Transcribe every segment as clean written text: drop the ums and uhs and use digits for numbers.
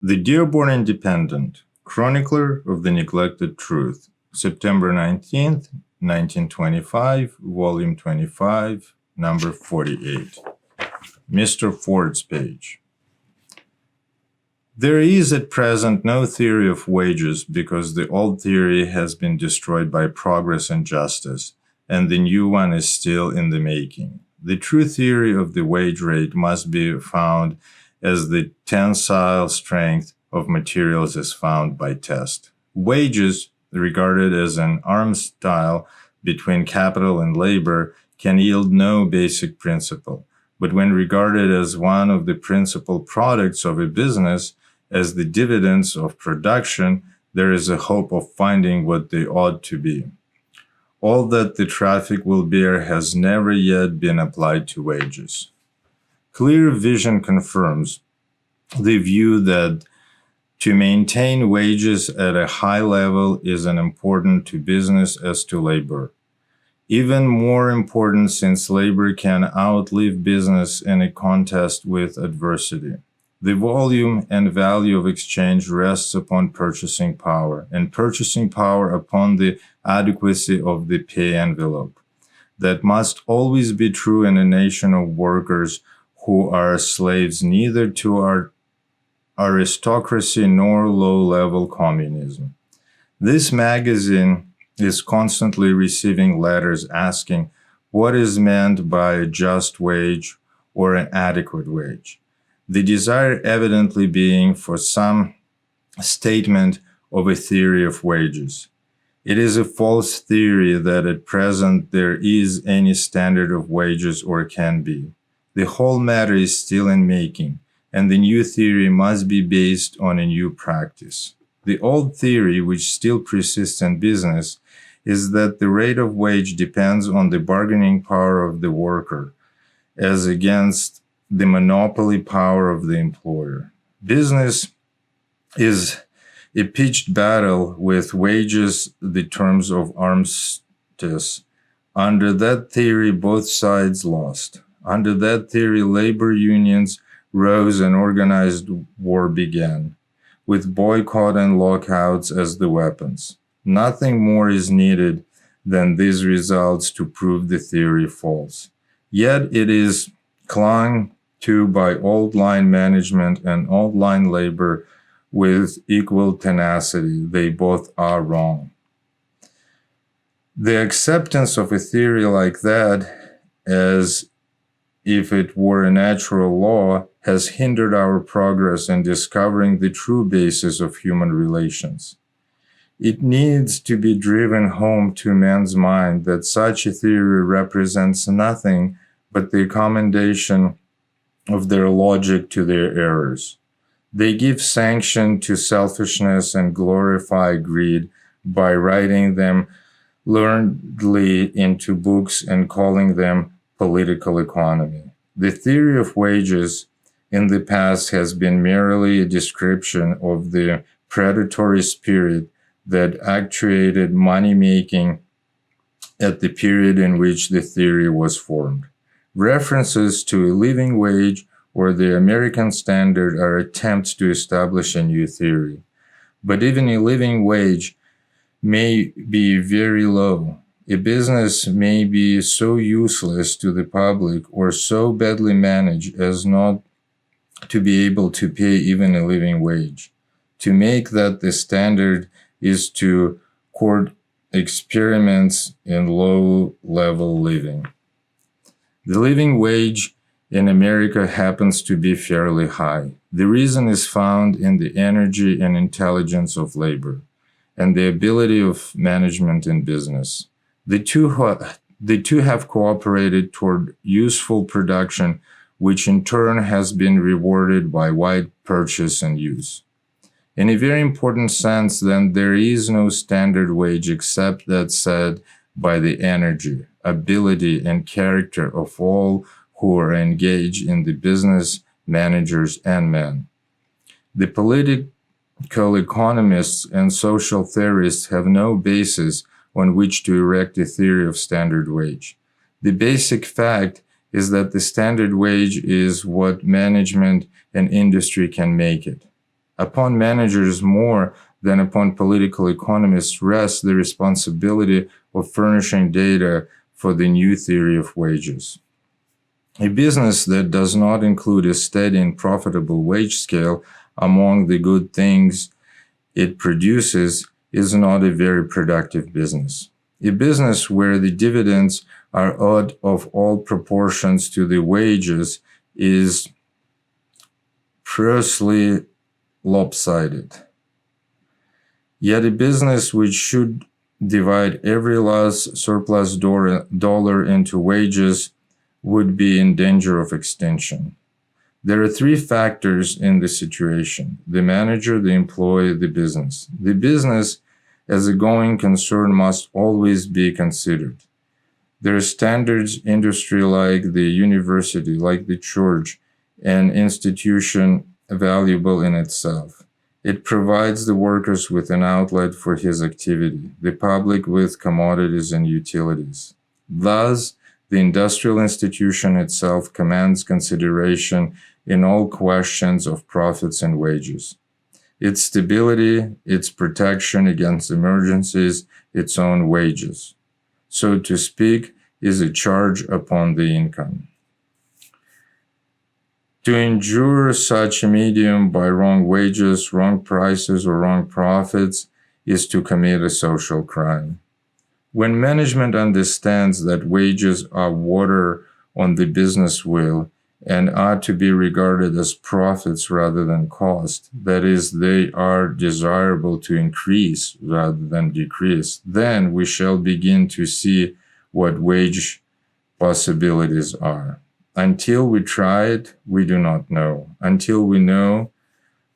The Dearborn Independent, Chronicler of the Neglected Truth, September 19th, 1925, Volume 25, Number 48. Mr. Ford's page. There is at present no theory of wages because the old theory has been destroyed by progress and justice, and the new one is still in the making. The true theory of the wage rate must be found as the tensile strength of materials is found by test. Wages, regarded as an arms style between capital and labor, can yield no basic principle, but when regarded as one of the principal products of a business, as the dividends of production, there is a hope of finding what they ought to be. All that the traffic will bear has never yet been applied to wages. Clear vision confirms the view that to maintain wages at a high level is as important to business as to labor. Even more important since labor can outlive business in a contest with adversity. The volume and value of exchange rests upon purchasing power, and purchasing power upon the adequacy of the pay envelope. That must always be true in a nation of workers who are slaves neither to aristocracy nor low-level communism. This magazine is constantly receiving letters asking what is meant by a just wage or an adequate wage. The desire evidently being for some statement of a theory of wages. It is a false theory that at present there is any standard of wages or can be. The whole matter is still in making, and the new theory must be based on a new practice. The old theory, which still persists in business, is that the rate of wage depends on the bargaining power of the worker, as against the monopoly power of the employer. Business is a pitched battle with wages, the terms of armistice. Under that theory, both sides lost. Under that theory, labor unions rose and organized war began, with boycott and lockouts as the weapons. Nothing more is needed than these results to prove the theory false. Yet it is clung to by old line management and old line labor with equal tenacity. They both are wrong. The acceptance of a theory like that, as if it were a natural law, has hindered our progress in discovering the true basis of human relations. It needs to be driven home to man's mind that such a theory represents nothing but the commendation of their logic to their errors. They give sanction to selfishness and glorify greed by writing them learnedly into books and calling them political economy. The theory of wages in the past has been merely a description of the predatory spirit that actuated money-making at the period in which the theory was formed. References to a living wage or the American standard are attempts to establish a new theory. But even a living wage may be very low. A business may be so useless to the public or so badly managed as not to be able to pay even a living wage. To make that the standard is to court experiments in low-level living. The living wage in America happens to be fairly high. The reason is found in the energy and intelligence of labor and the ability of management in business. The two have cooperated toward useful production, which in turn has been rewarded by wide purchase and use. In a very important sense, then, there is no standard wage except that set by the energy, ability, and character of all who are engaged in the business, managers, and men. The political economists and social theorists have no basis on which to erect a theory of standard wage. The basic fact is that the standard wage is what management and industry can make it. Upon managers more than upon political economists rests the responsibility of furnishing data for the new theory of wages. A business that does not include a steady and profitable wage scale among the good things it produces is not a very productive business. A business where the dividends are odd of all proportions to the wages is grossly lopsided. Yet a business which should divide every last surplus dollar into wages would be in danger of extinction. There are three factors in this situation: the manager, the employee, the business. The business as a going concern must always be considered. There are standards industry like the university, like the church, an institution valuable in itself. It provides the workers with an outlet for his activity, the public with commodities and utilities. Thus, the industrial institution itself commands consideration in all questions of profits and wages. Its stability, its protection against emergencies, its own wages, so to speak, is a charge upon the income. To endure such a medium by wrong wages, wrong prices, or wrong profits is to commit a social crime. When management understands that wages are water on the business wheel and are to be regarded as profits rather than cost, that is, they are desirable to increase rather than decrease, then we shall begin to see what wage possibilities are. Until we try it, we do not know. Until we know,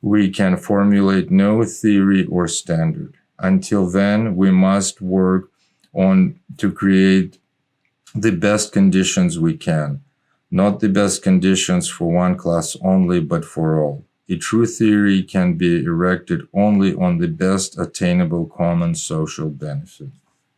we can formulate no theory or standard. Until then, we must work on to create the best conditions we can, not the best conditions for one class only, but for all. A true theory can be erected only on the best attainable common social benefit.